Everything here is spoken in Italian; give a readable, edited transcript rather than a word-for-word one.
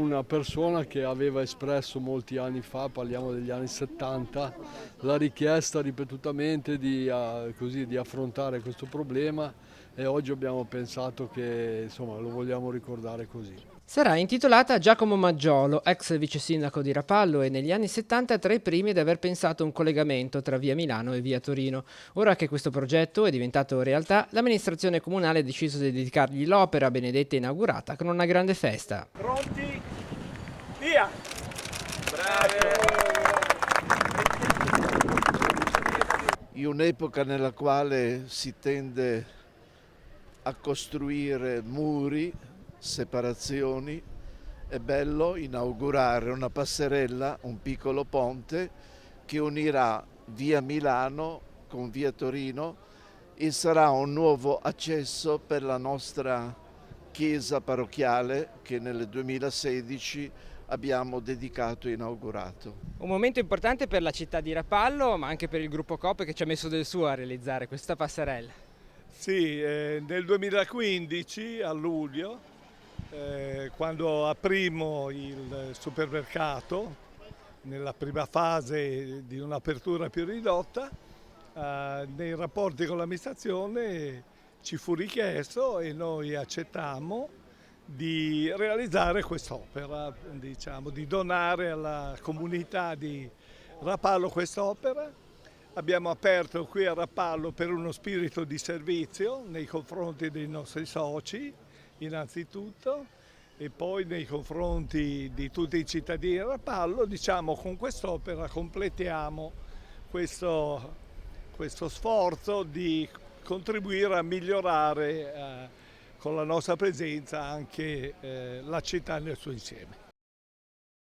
Una persona che aveva espresso molti anni fa, parliamo degli anni 70, la richiesta ripetutamente di affrontare questo problema e oggi abbiamo pensato che insomma, lo vogliamo ricordare così. Sarà intitolata a Giacomo Maggiolo, ex vice sindaco di Rapallo e negli anni 70 tra i primi ad aver pensato a un collegamento tra via Milano e via Torino. Ora che questo progetto è diventato realtà, l'amministrazione comunale ha deciso di dedicargli l'opera benedetta inaugurata con una grande festa. Pronti? Via! In un'epoca nella quale si tende a costruire muri, separazioni, è bello inaugurare una passerella, un piccolo ponte che unirà via Milano con via Torino e sarà un nuovo accesso per la nostra chiesa parrocchiale che nel 2016 abbiamo dedicato e inaugurato. Un momento importante per la città di Rapallo, ma anche per il gruppo Coop che ci ha messo del suo a realizzare questa passerella. Sì, nel 2015 a luglio, quando aprimmo il supermercato, nella prima fase di un'apertura più ridotta, nei rapporti con l'amministrazione ci fu richiesto e noi accettammo di realizzare quest'opera, diciamo, di donare alla comunità di Rapallo quest'opera. Abbiamo aperto qui a Rapallo per uno spirito di servizio nei confronti dei nostri soci, innanzitutto, e poi nei confronti di tutti i cittadini di Rapallo. Diciamo, con quest'opera completiamo questo sforzo di contribuire a migliorare con la nostra presenza anche la città nel suo insieme.